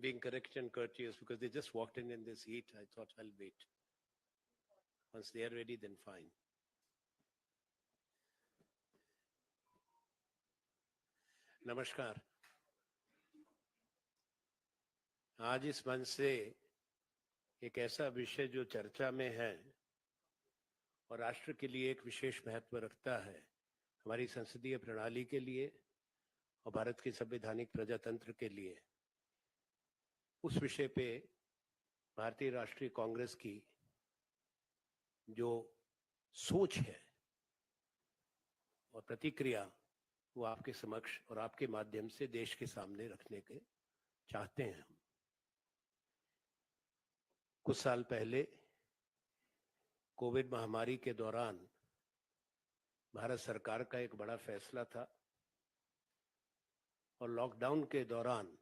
being correct and courteous because they just walked in this heat. I thought I'll wait. Once they are ready, then fine. नमस्कार। आज इस मंच से एक ऐसा विषय जो चर्चा में है और राष्ट्र के लिए एक विशेष महत्व रखता है, हमारी संसदीय प्रणाली के लिए और भारत के संवैधानिक प्रजातंत्र के लिए, उस विषय पे भारतीय राष्ट्रीय कांग्रेस की जो सोच है और प्रतिक्रिया वो आपके समक्ष और आपके माध्यम से देश के सामने रखने के चाहते हैं। हम कुछ साल पहले कोविड महामारी के दौरान भारत सरकार का एक बड़ा फैसला था और लॉकडाउन के दौरान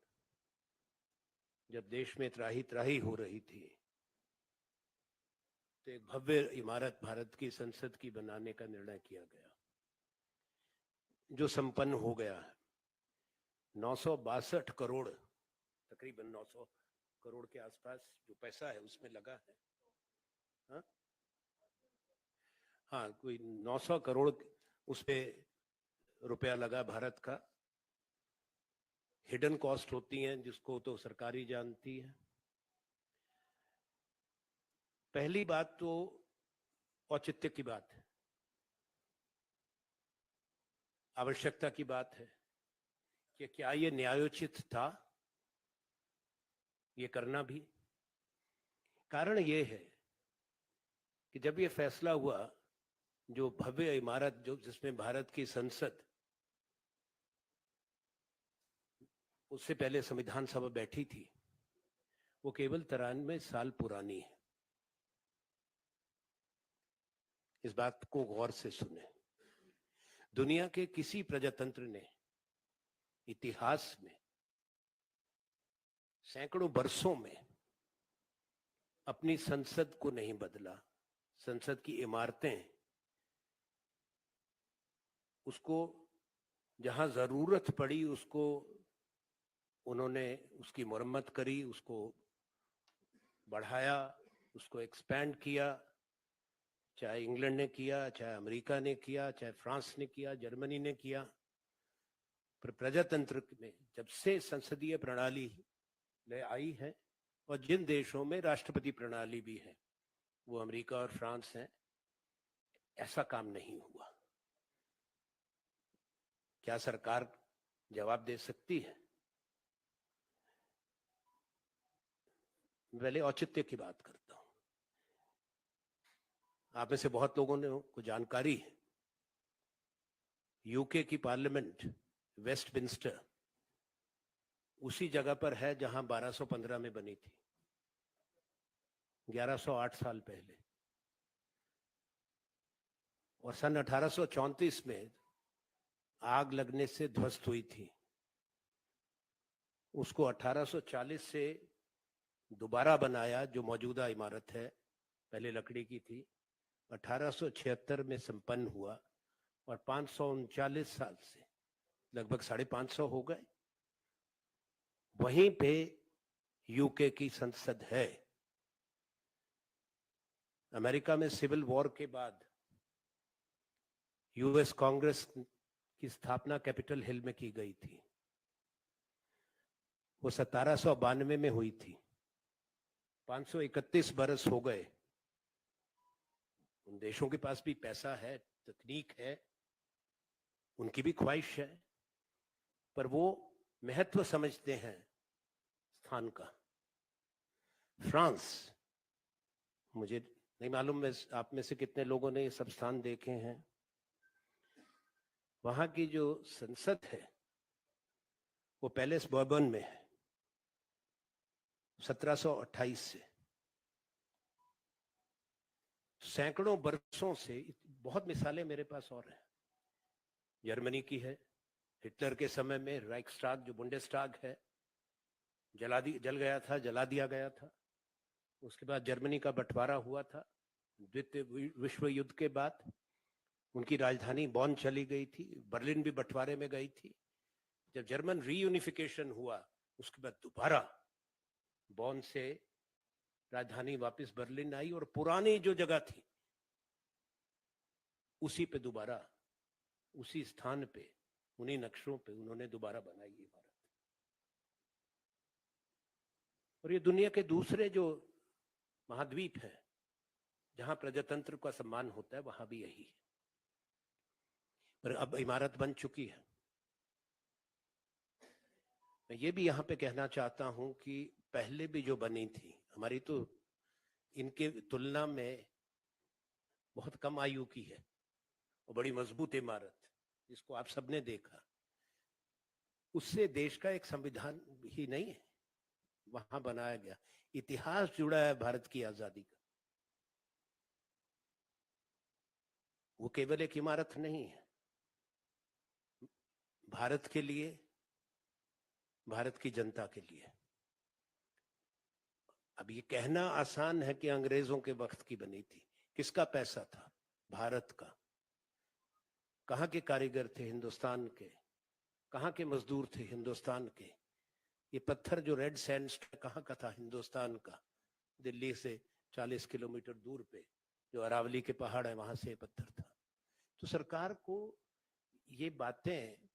जब देश में त्राही त्राही हो रही थी तो एक भव्य इमारत भारत की संसद की बनाने का निर्णय किया गया, जो संपन्न हो गया है। 962 करोड़, तकरीबन 900 करोड़ के आसपास जो पैसा है उसमें लगा है। हाँ, कोई 900 करोड़ उस पे रुपया लगा भारत का। हिडन कॉस्ट होती हैं जिसको तो सरकारी जानती है। पहली बात तो औचित्य की बात है, आवश्यकता की बात है कि क्या ये न्यायोचित था ये करना भी। कारण ये है कि जब ये फैसला हुआ, जो भव्य इमारत जो जिसमें भारत की संसद, उससे पहले संविधान सभा बैठी थी, वो केवल 93 साल पुरानी है। इस बात को गौर से सुने। दुनिया के किसी प्रजातंत्र ने इतिहास में सैकड़ों वर्षों में अपनी संसद को नहीं बदला। संसद की इमारतें, उसको जहां जरूरत पड़ी उसको उन्होंने उसकी मरम्मत करी, उसको बढ़ाया, उसको एक्सपैंड किया। चाहे इंग्लैंड ने किया, चाहे अमेरिका ने किया, चाहे फ्रांस ने किया, जर्मनी ने किया। पर प्रजातंत्र में जब से संसदीय प्रणाली ले आई है और जिन देशों में राष्ट्रपति प्रणाली भी है, वो अमेरिका और फ्रांस हैं, ऐसा काम नहीं हुआ। क्या सरकार जवाब दे सकती है? पहले औचित्य की बात करता हूं। आप में से बहुत लोगों ने को जानकारी है, यूके की पार्लियामेंट वेस्टमिंस्टर उसी जगह पर है जहां 1215 में बनी थी, 1108 साल पहले। और सन 1834 में आग लगने से ध्वस्त हुई थी। उसको 1840 से दोबारा बनाया, जो मौजूदा इमारत है, पहले लकड़ी की थी। 1876 में संपन्न हुआ और 539 साल से लगभग 550 हो गए। वहीं पे यूके की संसद है। अमेरिका में सिविल वॉर के बाद यूएस कांग्रेस की स्थापना कैपिटल हिल में की गई थी। वो 1792 में हुई थी। 531 बरस हो गए। उन देशों के पास भी पैसा है, तकनीक है, उनकी भी ख्वाहिश है, पर वो महत्व समझते हैं स्थान का। फ्रांस, मुझे नहीं मालूम आप में से कितने लोगों ने ये सब स्थान देखे हैं। वहां की जो संसद है वो पैलेस बर्बन में है, 1728 से। सैकड़ों वर्षों से, बहुत मिसालें मेरे पास और हैं। जर्मनी की है, हिटलर के समय में राइक्सटाग, जो बुंडेस्टाग है, जल गया था, जला दिया गया था। उसके बाद जर्मनी का बंटवारा हुआ था द्वितीय विश्व युद्ध के बाद। उनकी राजधानी बॉन चली गई थी, बर्लिन भी बंटवारे में गई थी। जब जर्मन रीयूनिफिकेशन हुआ उसके बाद दोबारा बॉन से राजधानी वापस बर्लिन आई और पुरानी जो जगह थी उसी पे दोबारा, उसी स्थान पे, उन्हीं नक्शों पे उन्होंने दोबारा बनाई ये भारत। और ये दुनिया के दूसरे जो महाद्वीप है जहां प्रजातंत्र का सम्मान होता है वहां भी यही है। पर अब इमारत बन चुकी है। मैं ये भी यहां पे कहना चाहता हूं कि पहले भी जो बनी थी हमारी, तो इनके तुलना में बहुत कम आयु की है और बड़ी मजबूत इमारत, जिसको आप सबने देखा। उससे देश का एक संविधान ही नहीं है वहां बनाया गया, इतिहास जुड़ा है भारत की आजादी का। वो केवल एक इमारत नहीं है, भारत के लिए, भारत की जनता के लिए। अब ये कहना आसान है कि अंग्रेजों के वक्त की बनी थी। किसका पैसा था? भारत का। कहां के कारीगर थे? हिंदुस्तान के। कहां के मजदूर थे? हिंदुस्तान के। ये पत्थर जो रेड सैंडस्टोन कहां का था? हिंदुस्तान का। दिल्ली से 40 किलोमीटर दूर पे जो अरावली के पहाड़ है वहां से पत्थर था। तो सरकार को ये बातें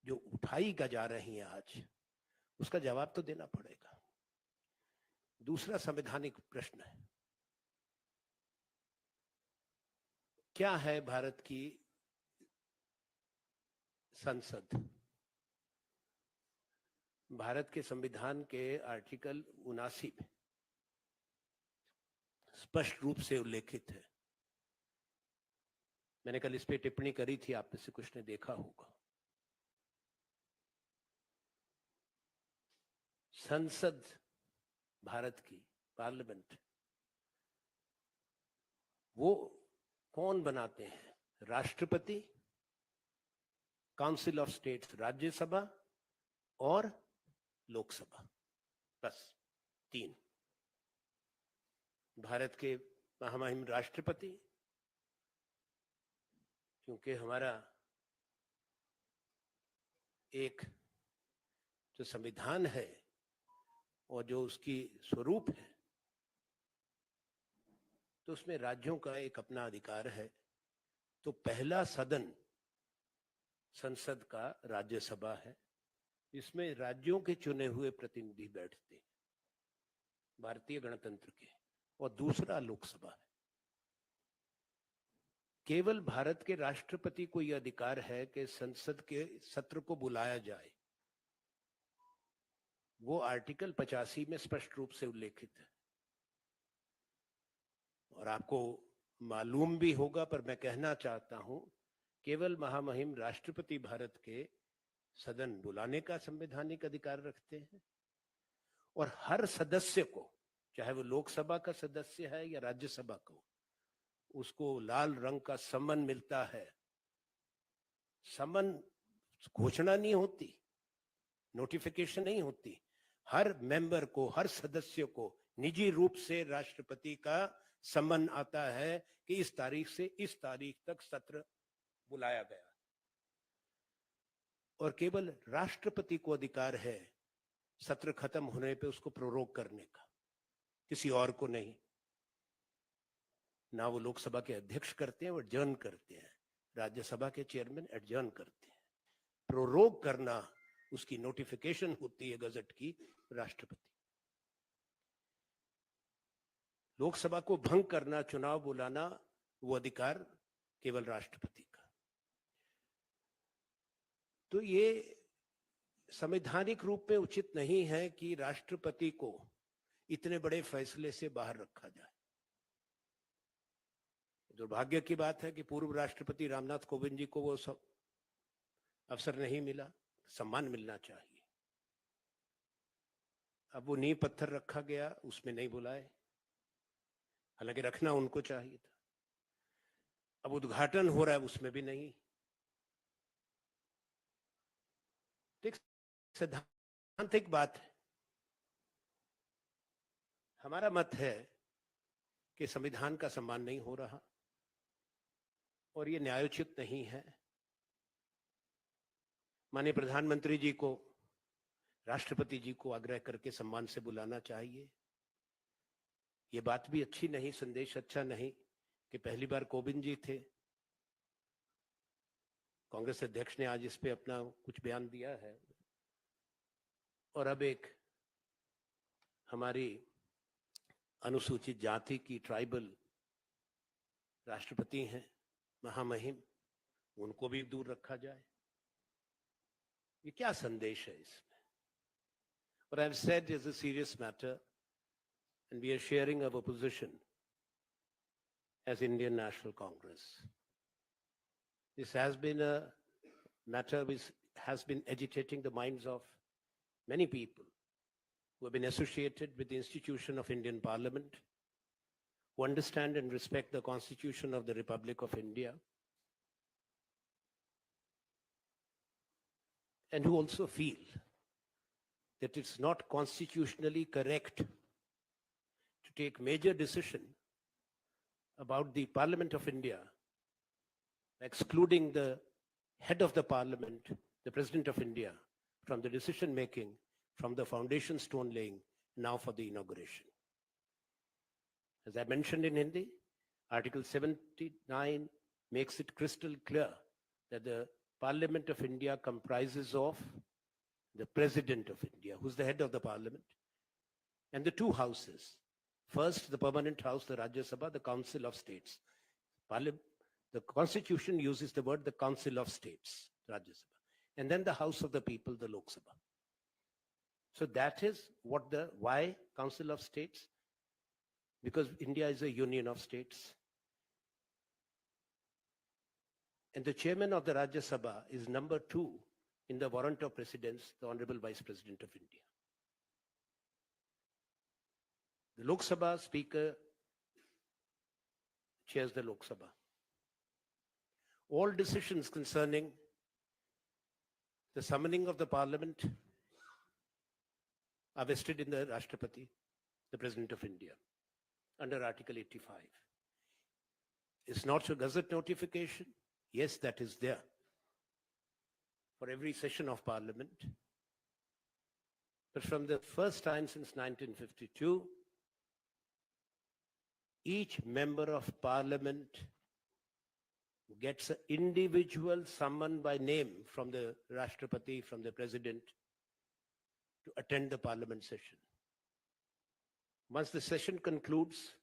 जो उठाई जा रही हैं आज, उसका जवाब तो देना पड़ेगा। दूसरा संवैधानिक प्रश्न है, क्या है भारत की संसद? भारत के संविधान के आर्टिकल 79 में स्पष्ट रूप से उल्लेखित है। मैंने कल इस पे टिप्पणी करी थी, आप में से कुछ ने देखा होगा। संसद भारत की, पार्लियामेंट, वो कौन बनाते हैं? राष्ट्रपति, काउंसिल ऑफ स्टेट्स राज्यसभा और लोकसभा, बस 3। भारत के महामहिम राष्ट्रपति, क्योंकि हमारा एक जो संविधान है और जो उसकी स्वरूप है, तो उसमें राज्यों का एक अपना अधिकार है। तो पहला सदन संसद का राज्यसभा है, इसमें राज्यों के चुने हुए प्रतिनिधि बैठते हैं, भारतीय गणतंत्र के। और दूसरा लोकसभा है। केवल भारत के राष्ट्रपति को यह अधिकार है कि संसद के सत्र को बुलाया जाए। वो आर्टिकल 85 में स्पष्ट रूप से उल्लेखित है। और आपको मालूम भी होगा, पर मैं कहना चाहता हूं, केवल महामहिम राष्ट्रपति भारत के सदन बुलाने का संवैधानिक अधिकार रखते हैं। और हर सदस्य को, चाहे वो लोकसभा का सदस्य है या राज्यसभा को, उसको लाल रंग का सम्मन मिलता है। सम्मन घोषणा नहीं होती, नोटिफिकेशन नहीं होती। हर मेंबर को, हर सदस्य को निजी रूप से राष्ट्रपति का सम्मन आता है कि इस तारीख से इस तारीख तक सत्र बुलाया गया। और केवल राष्ट्रपति को अधिकार है सत्र खत्म होने पे उसको प्रोरोग करने का, किसी और को नहीं। ना वो लोकसभा के अध्यक्ष करते हैं, वो एडजर्न करते हैं। राज्यसभा के चेयरमैन एडजर्न करते हैं। प्रोरोग करना, उसकी नोटिफिकेशन होती है गजट की, राष्ट्रपति। लोकसभा को भंग करना, चुनाव बुलाना, वो अधिकार केवल राष्ट्रपति का। तो ये संवैधानिक रूप में उचित नहीं है कि राष्ट्रपति को इतने बड़े फैसले से बाहर रखा जाए। दुर्भाग्य की बात है कि पूर्व राष्ट्रपति रामनाथ कोविंद जी को वो सब अवसर नहीं मिला। सम्मान मिलना चाहिए। अब वो नींव पत्थर रखा गया, उसमें नहीं बुलाए, हालांकि रखना उनको चाहिए था। अब उद्घाटन हो रहा है, उसमें भी नहीं। सैद्धांतिक बात है। हमारा मत है कि संविधान का सम्मान नहीं हो रहा और ये न्यायोचित नहीं है। माननीय प्रधानमंत्री जी को राष्ट्रपति जी को आग्रह करके सम्मान से बुलाना चाहिए। ये बात भी अच्छी नहीं, संदेश अच्छा नहीं कि पहली बार कोविंद जी थे। कांग्रेस अध्यक्ष ने आज इस पे अपना कुछ बयान दिया है, और अब एक हमारी अनुसूचित जाति की ट्राइबल राष्ट्रपति हैं, महामहिम, उनको भी दूर रखा जाए। ये क्या संदेश है इसमें? What I've said is a serious matter, and we are sharing our position as Indian National Congress. This has been a matter which has been agitating the minds of many people who have been associated with the institution of Indian Parliament, who understand and respect the Constitution of the Republic of India, and who also feel that it's not constitutionally correct to take major decision about the Parliament of India, excluding the head of the Parliament, the President of India, from the decision making, from the foundation stone laying, now for the inauguration. As I mentioned in Hindi, Article 79 makes it crystal clear that the Parliament of India comprises of the President of India, who's the head of the Parliament, and the two houses. First, the permanent house, the Rajya Sabha, the Council of States. The Constitution uses the word the Council of States, Rajya Sabha, and then the House of the People, the Lok Sabha. So that is what why Council of States? Because India is a union of states. And the chairman of the Rajya Sabha is number 2 in the warrant of precedence, the Honorable Vice President of India. The Lok Sabha Speaker chairs the Lok Sabha. All decisions concerning the summoning of the Parliament are vested in the Rashtrapati, the President of India, under Article 85. It's not a gazette notification. Yes, that is there for every session of Parliament. But from the first time since 1952, each member of Parliament gets an individual summon by name from the Rashtrapati, from the President, to attend the Parliament session. Once the session concludes,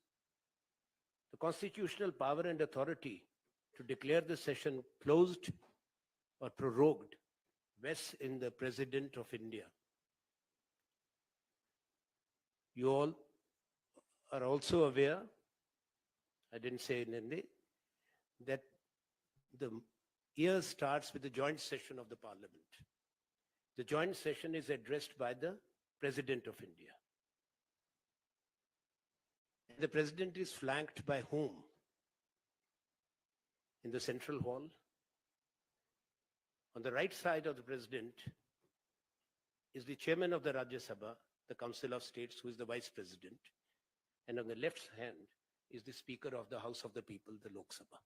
the constitutional power and authority to declare the session closed or prorogued vests in the President of India. You all are also aware, I didn't say in Hindi, that the year starts with the joint session of the Parliament. The joint session is addressed by the President of India. The President is flanked by whom? In the central hall, on the right side of the President is the Chairman of the Rajya Sabha, the Council of States, who is the Vice President, and on the left hand is the Speaker of the House of the People, the Lok Sabha.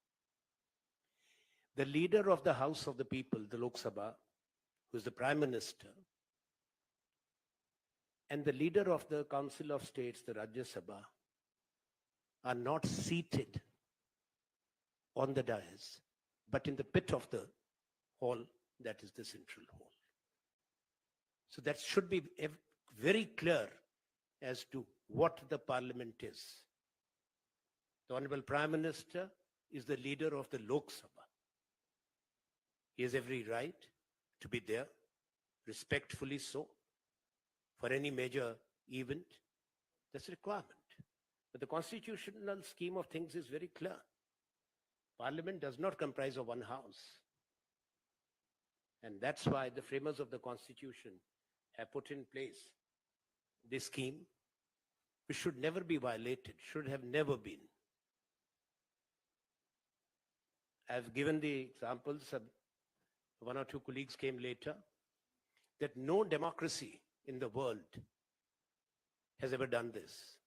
The leader of the House of the People, the Lok Sabha, who is the Prime Minister, and the leader of the Council of States, the Rajya Sabha, are not seated on the dais, but in the pit of the hall, that is the central hall. So that should be very clear as to what the Parliament is. The Honorable Prime Minister is the leader of the Lok Sabha. He has every right to be there, respectfully so, for any major event. That's a requirement. But the constitutional scheme of things is very clear. Parliament does not comprise of one house. And that's why the framers of the Constitution have put in place this scheme, which should never be violated, should have never been. I've given the examples, one or two colleagues came later, that no democracy in the world has ever done this.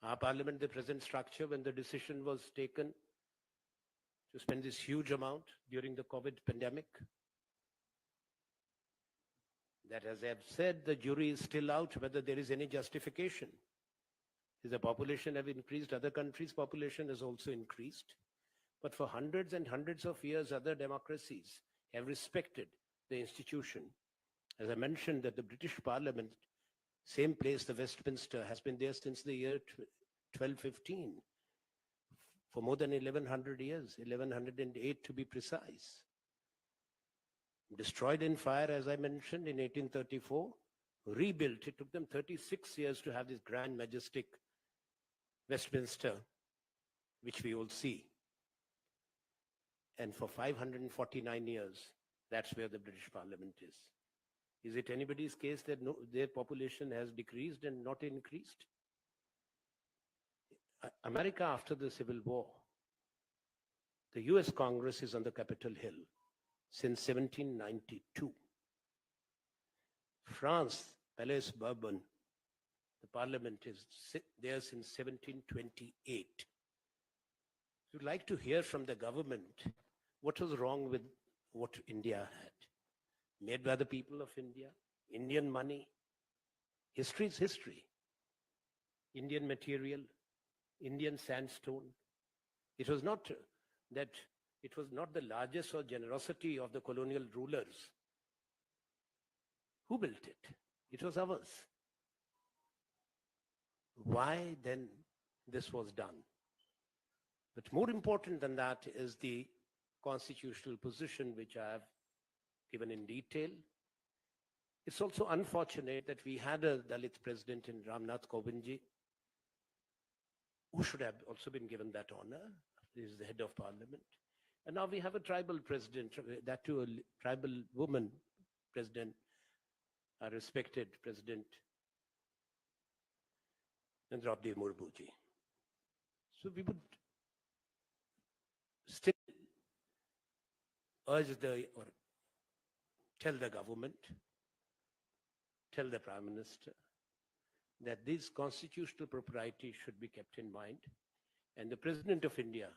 Our Parliament, the present structure, when the decision was taken to spend this huge amount during the COVID pandemic, that, as I've said, the jury is still out whether there is any justification. The population have increased, other countries' population has also increased. But for hundreds and hundreds of years, other democracies have respected the institution. As I mentioned, that the British Parliament, same place, the Westminster, has been there since the year 1215, for more than 1100 years, 1108 to be precise. Destroyed in fire, as I mentioned, in 1834, rebuilt. It took them 36 years to have this grand, majestic Westminster, which we all see. And for 549 years, that's where the British Parliament is. Is it anybody's case that their population has decreased and not increased? America, after the Civil War, the US Congress is on the Capitol Hill since 1792. France, Palais Bourbon, the parliament is there since 1728. We'd like to hear from the government what was wrong with what India had. Made by the people of India, Indian money. History is history. Indian material, Indian sandstone. It was not that it was not the largesse or generosity of the colonial rulers. Who built it? It was ours. Why then this was done? But more important than that is the constitutional position which I have given in detail. It's also unfortunate that we had a Dalit president in Ramnath Kovindji, who should have also been given that honor. He is the head of parliament. And now we have a tribal president, that too a tribal woman president, a respected president, Draupadi Murmu ji. So we would still urge or tell the government, tell the Prime Minister that this constitutional propriety should be kept in mind, and the President of India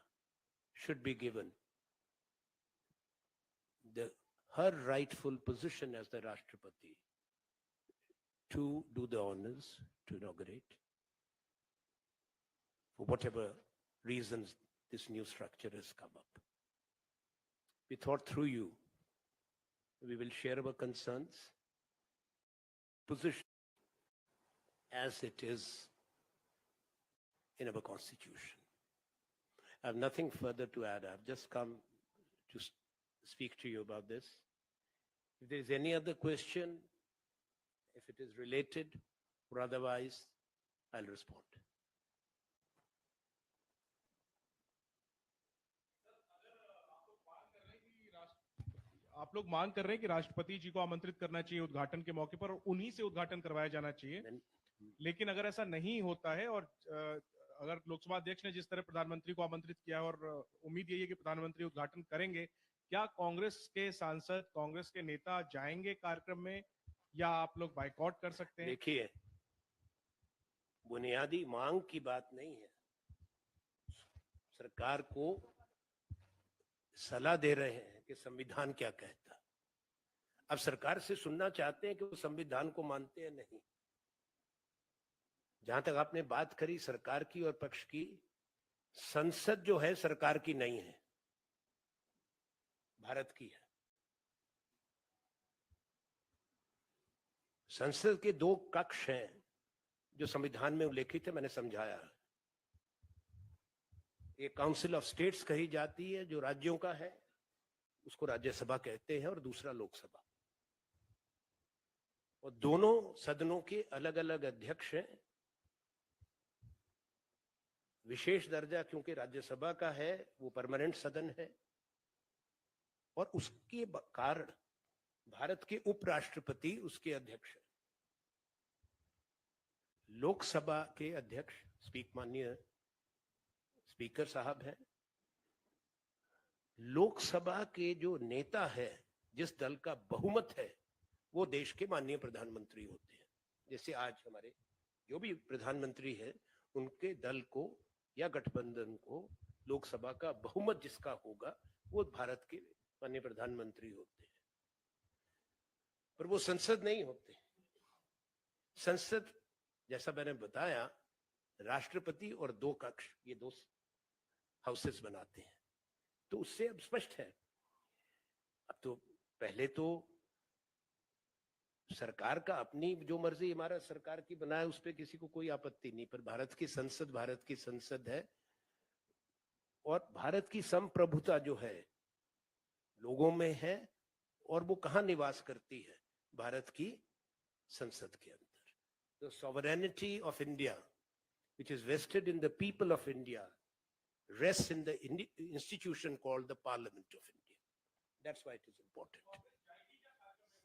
should be given her rightful position as the Rashtrapati to do the honors, to inaugurate, for whatever reasons this new structure has come up. We thought through you, we will share our concerns, position as it is in our constitution. I have nothing further to add. I've just come to speak to you about this. If there is any other question, if it is related or otherwise, I'll respond. आप लोग मांग कर रहे हैं कि राष्ट्रपति जी को आमंत्रित करना चाहिए उद्घाटन के मौके पर और उन्हीं से उद्घाटन करवाया जाना चाहिए, लेकिन अगर ऐसा नहीं होता है और अगर लोकसभा अध्यक्ष ने जिस तरह प्रधानमंत्री को आमंत्रित किया और उम्मीद यही है कि प्रधानमंत्री उद्घाटन करेंगे, क्या कांग्रेस के सांसद, कांग्रेस के नेता जाएंगे कार्यक्रम में या आप लोग बायकॉट कर सकते हैं? देखिए, बुनियादी मांग की बात नहीं है, सरकार को सलाह दे रहे हैं कि संविधान क्या कहता। अब सरकार से सुनना चाहते हैं कि वो संविधान को मानते हैं नहीं। जहां तक आपने बात करी सरकार की और पक्ष की, संसद जो है सरकार की नहीं है, भारत की है। संसद के दो कक्ष हैं जो संविधान में उल्लेखित है, मैंने समझाया। एक काउंसिल ऑफ स्टेट्स कही जाती है जो राज्यों का है, उसको राज्यसभा कहते हैं, और दूसरा लोकसभा। और दोनों सदनों के अलग अलग अध्यक्ष हैं। विशेष दर्जा क्योंकि राज्यसभा का है, वो परमानेंट सदन है, और उसके कारण भारत के उपराष्ट्रपति उसके अध्यक्ष हैं। लोकसभा के अध्यक्ष माननीय स्पीकर साहब हैं। लोकसभा के जो नेता है, जिस दल का बहुमत है, वो देश के माननीय प्रधानमंत्री होते हैं। जैसे आज हमारे जो भी प्रधानमंत्री है, उनके दल को या गठबंधन को लोकसभा का बहुमत जिसका होगा, वो भारत के माननीय प्रधानमंत्री होते हैं। पर वो संसद नहीं होते। संसद जैसा मैंने बताया, राष्ट्रपति और दो कक्ष, ये दो हाउसेस बनाते हैं। तो उससे अब स्पष्ट है। अब तो पहले तो सरकार का अपनी जो मर्जी इमारत सरकार की बनाए उस पर किसी को कोई आपत्ति नहीं, पर भारत की संसद है और भारत की संप्रभुता जो है लोगों में है, और वो कहां निवास करती है? भारत की संसद के अंदर। The sovereignty of India which is vested in the people of India rests in the institution called the Parliament of India. That's why it is important.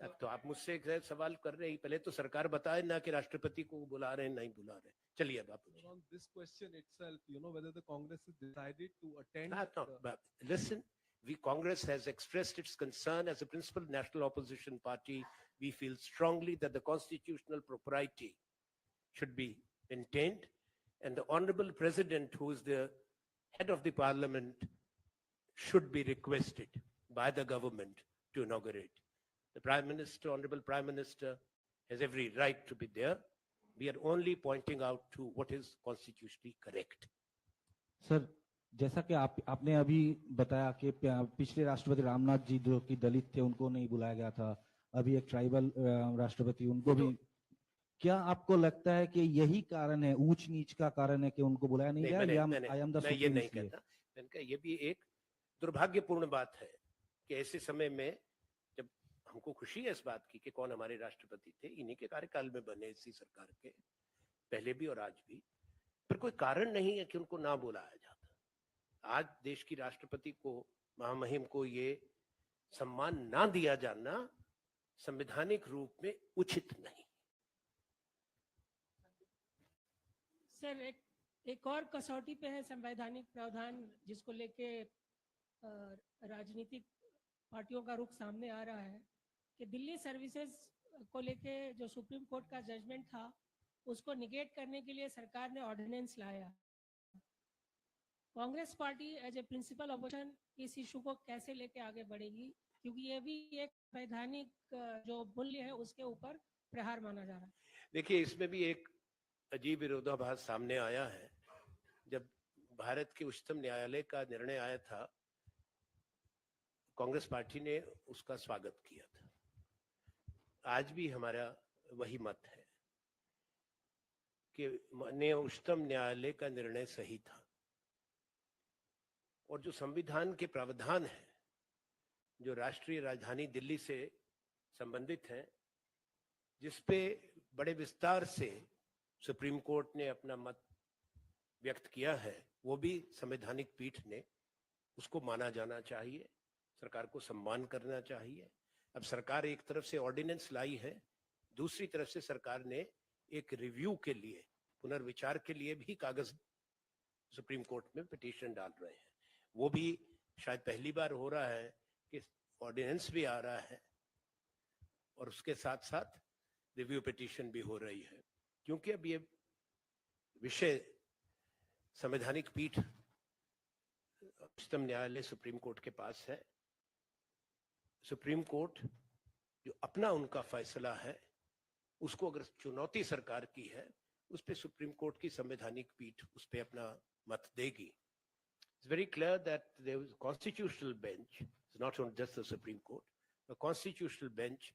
अब तो आप मुझसे एक सवाल कर रहे हैं, पहले तो सरकार बताए ना कि राष्ट्रपति को बुला रहे हैं नहीं बुला रहे। चलिए अब आप On this question itself, you know, whether the Congress has decided to attend. no, but listen, Congress has expressed its concern as a principal national opposition party. We feel strongly that the constitutional propriety should be maintained, and the honorable president, who is the head of the parliament, should be requested by the government to inaugurate. The Prime Minister, Honorable Prime Minister, has every right to be there. We are only pointing out to what is constitutionally correct. Sir, जैसा कि आपने अभी बताया कि पिछले राष्ट्रपति रामनाथ जी जो कि दलित थे उनको नहीं बुलाया गया था, अभी एक ट्राइबल राष्ट्रपति उनको भी, क्या आपको लगता है कि यही कारण है, ऊंच नीच का कारण है कि उनको बुलाया नहीं गया? मैं ये नहीं कहता। मैंने कहा ये भी एक दुर्भाग्यपूर्ण बात है कि ऐसे समय में, जब हमको खुशी है इस बात की कि कौन हमारे राष्ट्रपति थे, इन्हीं के कार्यकाल में बने इसी सरकार के, पहले भी और आज भी, पर कोई कारण नहीं है कि उनको ना बुलाया जाता। आज देश की राष्ट्रपति को, महामहिम को ये सम्मान ना दिया जाना संवैधानिक रूप में उचित नहीं। सर, एक और कसौटी पे है संवैधानिक प्रावधान, जिसको लेके राजनीतिक पार्टियों का रुख सामने आ रहा है कि दिल्ली सर्विसेज को लेके जो सुप्रीम कोर्ट का जजमेंट था उसको निगेट करने के लिए सरकार ने ऑर्डिनेंस लाया। Congress party as a principal opposition इस इशू को कैसे लेके आगे बढ़ेगी, क्योंकि ये भी एक वैधानिक जो मूल्य है उसके ऊपर प्रहार माना जा रहा है। देखिए, इसमें भी एक अजीब विरोधाभास सामने आया है। जब भारत के उच्चतम न्यायालय का निर्णय आया था, कांग्रेस पार्टी ने उसका स्वागत किया था। आज भी हमारा वही मत है कि माननीय उच्चतम न्यायालय का निर्णय सही था, और जो संविधान के प्रावधान है जो राष्ट्रीय राजधानी दिल्ली से संबंधित है, जिसपे बड़े विस्तार से सुप्रीम कोर्ट ने अपना मत व्यक्त किया है, वो भी संवैधानिक पीठ ने उसको माना जाना चाहिए, सरकार को सम्मान करना चाहिए। अब सरकार एक तरफ से ऑर्डिनेंस लाई है, दूसरी तरफ से सरकार ने एक रिव्यू के लिए, पुनर्विचार के लिए भी कागज सुप्रीम कोर्ट में पिटीशन डाल रहे हैं। वो भी शायद पहली बार हो रहा है कि ऑर्डिनेंस भी आ रहा है और उसके साथ साथ रिव्यू पिटीशन भी हो रही है, क्योंकि अब ये विषय संवैधानिक पीठ उच्चतम न्यायालय सुप्रीम कोर्ट के पास है। सुप्रीम कोर्ट जो अपना उनका फैसला है उसको अगर चुनौती सरकार की है, उस पे सुप्रीम कोर्ट की संवैधानिक पीठ उस पे अपना मत देगी। It's very clear that there was a constitutional bench, it's not just the Supreme Court, a constitutional bench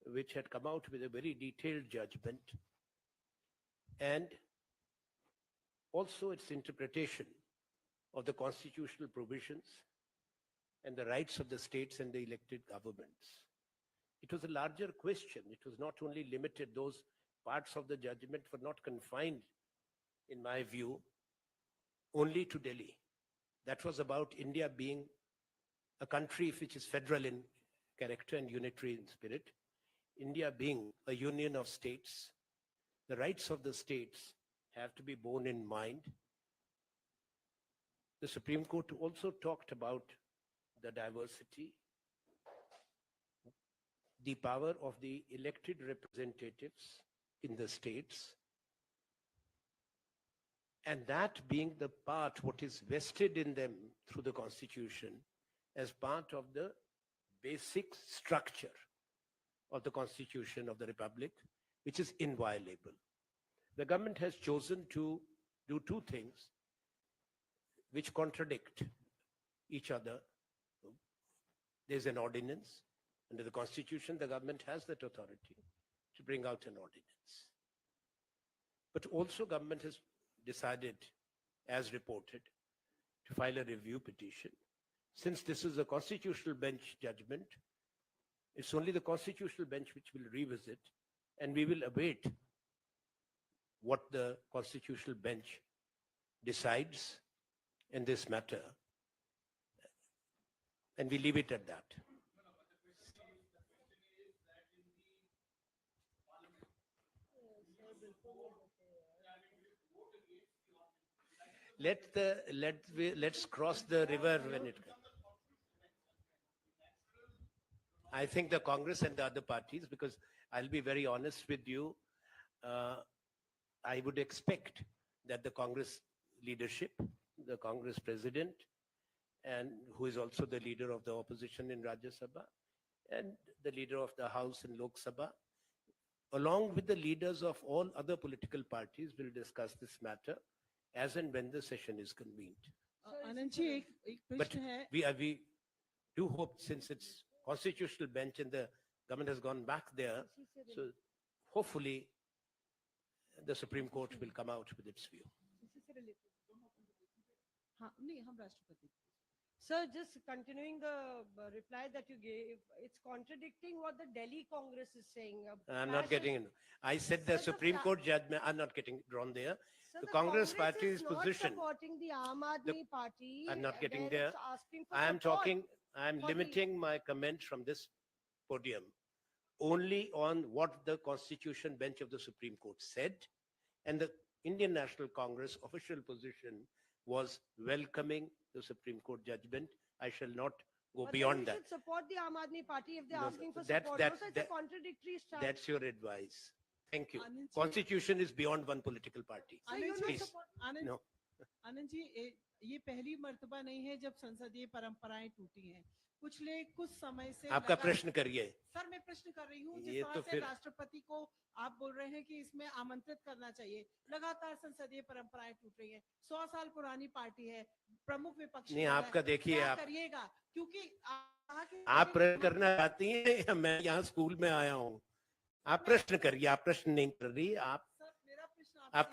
which had come out with a very detailed judgment, and also its interpretation of the constitutional provisions and the rights of the states and the elected governments. It was a larger question. It was not only limited, those parts of the judgment were not confined, in my view, only to Delhi. That was about India being a country which is federal in character and unitary in spirit. India being a union of states, the rights of the states have to be borne in mind. The Supreme Court also talked about the diversity, the power of the elected representatives in the states, and that being the part what is vested in them through the Constitution as part of the basic structure of the Constitution of the Republic, which is inviolable. The government has chosen to do two things which contradict each other. There's an ordinance. Under the Constitution, the government has that authority to bring out an ordinance. But also government has decided, as reported, to file a review petition. Since this is a constitutional bench judgment, it's only the constitutional bench which will revisit, and we will await what the constitutional bench decides in this matter. And we leave it at that. Let's cross the river when it comes. I think the Congress and the other parties, because I'll be very honest with you, I would expect that the Congress leadership, the Congress president, and who is also the leader of the opposition in Rajya Sabha, and the leader of the House in Lok Sabha, along with the leaders of all other political parties, will discuss this matter as and when the session is convened. Anand ji एक But प्रश्न है we do hope, since it's constitutional bench and the government has gone back there, so hopefully the Supreme Court will come out with its view. हाँ नहीं हम राष्ट्रपति Sir, just continuing the reply that you gave, it's contradicting what the Delhi Congress is saying. I'm not getting in. I said the Sir, the Supreme fa- Court judgment, I'm not getting drawn there. Sir, the Congress party's is not position- supporting the Aam Aadmi Party. I'm not getting where there. it's asking for I am support. talking, I am for the- limiting my comment from this podium only on what the Constitution bench of the Supreme Court said, and the Indian National Congress official position was welcoming the Supreme Court judgment. I shall not go But then beyond we that. should support the Aam Aadmi Party if they're No, asking for that's- support. that's- No, so it's that- a contradictory stance. That's your advice. Thank you. Anand ji Constitution is beyond one political party. So you Anand not ji Please. support- Anand No. Anand ji ये पहली मर्तबा नहीं है जब संसदीय परंपराएं टूटी हैं पिछले कुछ समय से आपका प्रश्न करिए. सर मैं प्रश्न कर रही हूँ ये जिस तो तरह से फिर- राष्ट्रपति को आप बोल रहे हैं कि इसमें आमंत्रित करना चाहिए लगातार संसदीय परंपराएं टूट रही हैं 100 साल पुरानी पार्टी है प्रमुख विपक्षी नहीं, दल है, आपका देखिए, क्या आप- करिएगा क्योंकि कहा कि आप प्रश्न करना चाहती हैं या मैं यहाँ स्कूल में आया हूँ? आप प्रश्न करिए. आप प्रश्न नहीं कर रही. आप सर मेरा प्रश्न आप